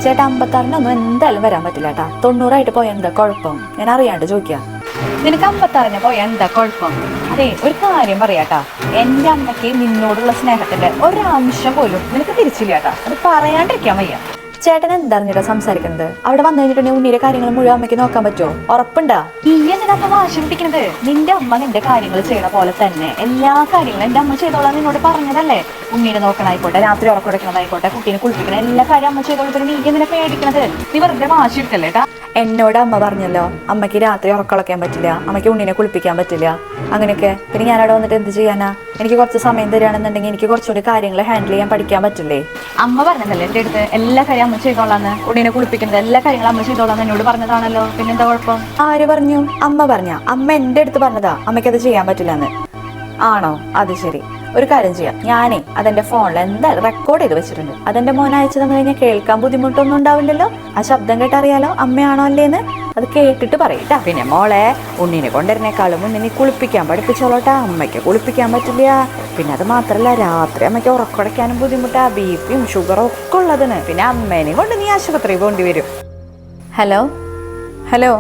ചേട്ടാ 56-നൊന്നും എന്തായാലും വരാൻ പറ്റില്ല കേട്ടാ. 90 പോയ എന്താ കുഴപ്പം? ഞാൻ അറിയാണ്ട് ചോദിക്കാം. നിനക്ക് 56 പോയ എന്താ കുഴപ്പം? അതെ, ഒരു കാര്യം പറയാട്ടാ, എന്റെ അമ്മയ്ക്ക് നിന്നോടുള്ള സ്നേഹത്തിന്റെ ഒരംശം പോലും നിനക്ക് തിരിച്ചില്ല കേട്ടാ. അത് പറയാണ്ടിരിക്കാൻ വയ്യ. ചേട്ടൻ എന്തറിഞ്ഞിട്ടാ സംസാരിക്കുന്നത്? അവിടെ വന്നു കഴിഞ്ഞിട്ടുണ്ടെങ്കിൽ ഉണ്ണിയുടെ കാര്യങ്ങൾ മുഴുവൻ അമ്മയ്ക്ക് നോക്കാൻ പറ്റുമോ? ഉറപ്പുണ്ടാ? നീ എന്തിനാ അമ്മ വാശി പിടിക്കുന്നത്? നിന്റെ അമ്മ നിന്റെ കാര്യങ്ങൾ ചെയ്യണ പോലെ തന്നെ എല്ലാ കാര്യങ്ങളും എന്റെ അമ്മ ചെയ്തോളാം നിന്നോട് പറഞ്ഞതല്ലേ. ഉണ്ണീനെ നോക്കണായിക്കോട്ടെ, രാത്രി ഉറക്കൊടുക്കണതായിക്കോട്ടെ, കുട്ടീനെ കുളിപ്പിക്കണ എല്ലാ കാര്യം അമ്മ ചെയ്തോളൂ. നീ എന്തിനാ പേടിക്കണത്? നീ വെറുതെ വാശി എടുക്കല്ലേ ട്ടാ. എന്നോട് അമ്മ പറഞ്ഞല്ലോ അമ്മയ്ക്ക് രാത്രി ഉറക്കളക്കാൻ പറ്റില്ല, അമ്മയ്ക്ക് ഉണ്ണിനെ കുളിപ്പിക്കാൻ പറ്റില്ല, അങ്ങനെയൊക്കെ. പിന്നെ ഞാനവിടെ വന്നിട്ട് എന്ത് ചെയ്യാനാ? എനിക്ക് കുറച്ച് സമയം തരികയാണെന്നുണ്ടെങ്കിൽ എനിക്ക് കുറച്ചുകൂടി കാര്യങ്ങൾ ഹാൻഡിൽ ചെയ്യാൻ പഠിക്കാൻ പറ്റില്ലേ? അമ്മ പറഞ്ഞതല്ലേ എൻ്റെ അടുത്ത് എല്ലാ കാര്യം അമ്മ ചെയ്തോളാന്ന്, ഉണ്ണിനെ കുളിപ്പിക്കുന്നത് എല്ലാ കാര്യങ്ങളും അമ്മ ചെയ്തോളാന്ന് എന്നോട് പറഞ്ഞതാണല്ലോ. പിന്നെ എന്താ കുഴപ്പം? ആര് പറഞ്ഞു? അമ്മ പറഞ്ഞ? അമ്മ എൻ്റെ അടുത്ത് പറഞ്ഞതാ അമ്മയ്ക്കത് ചെയ്യാൻ പറ്റില്ലെന്ന്. ആണോ? അത് ശരി. ഒരു കാര്യം ചെയ്യാം, ഞാനേ അതെന്റെ ഫോണിൽ എന്തായാലും റെക്കോർഡ് ചെയ്ത് വെച്ചിട്ടുണ്ട്. അതെന്റെ മോൻ അയച്ചു തന്നു കഴിഞ്ഞാൽ കേൾക്കാൻ ബുദ്ധിമുട്ടൊന്നും ഉണ്ടാവില്ലല്ലോ. ആ ശബ്ദം കേട്ടറിയാലോ അമ്മയാണോ അല്ലേന്ന്. അത് കേട്ടിട്ട് പറയട്ടാ. പിന്നെ മോളെ, ഉണ്ണിനെ കൊണ്ടുവരുന്നേക്കാളും മുന്നേ കുളിപ്പിക്കാൻ പഠിപ്പിച്ചോളട്ടാ. അമ്മയ്ക്ക് കുളിപ്പിക്കാൻ പറ്റില്ല. പിന്നെ അത് മാത്രല്ല, രാത്രി അമ്മയ്ക്ക് ഉറക്കുടയ്ക്കാനും ബുദ്ധിമുട്ടാ, ബിപിയും ഷുഗറും ഒക്കെ ഉള്ളതിന്. പിന്നെ അമ്മേനെയും കൊണ്ട് നീ ആശുപത്രി പോകേണ്ടി വരും. ഹലോ ഹലോ,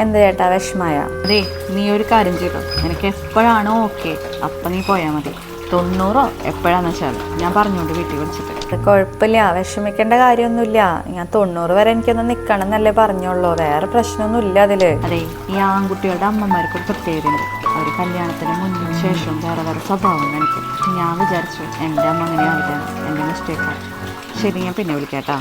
എന്ത് ചേട്ടാ വിഷമായ? അതെ, നീ ഒരു കാര്യം ചെയ്തോ, നിനക്ക് എപ്പോഴാണോ ഓക്കെ അപ്പം നീ പോയാൽ മതി. 90 എപ്പോഴാന്ന് വെച്ചാൽ ഞാൻ പറഞ്ഞോണ്ട് വീട്ടിൽ വിളിച്ചിട്ട്. കുഴപ്പമില്ല, വിഷമിക്കേണ്ട കാര്യമൊന്നുമില്ല. ഞാൻ 90 വരെ എനിക്കൊന്ന് നിൽക്കണം എന്നല്ലേ പറഞ്ഞോളൂ, വേറെ പ്രശ്നമൊന്നും ഇല്ല അതില്. അതെ, ഈ ആൺകുട്ടികളുടെ അമ്മമാർക്ക് ഒരു പ്രത്യേകതയുണ്ട്. അവർ കല്യാണത്തിന് മുന്നിന് ശേഷം വേറെ വേറെ സ്വഭാവം കാണിക്കും. ഞാൻ വിചാരിച്ചു എൻ്റെ അമ്മ അങ്ങനെയാവില്ല, എൻ്റെ മിസ്റ്റേക്കാണ്. ശരി, ഞാൻ പിന്നെ വിളിക്കാട്ടാ.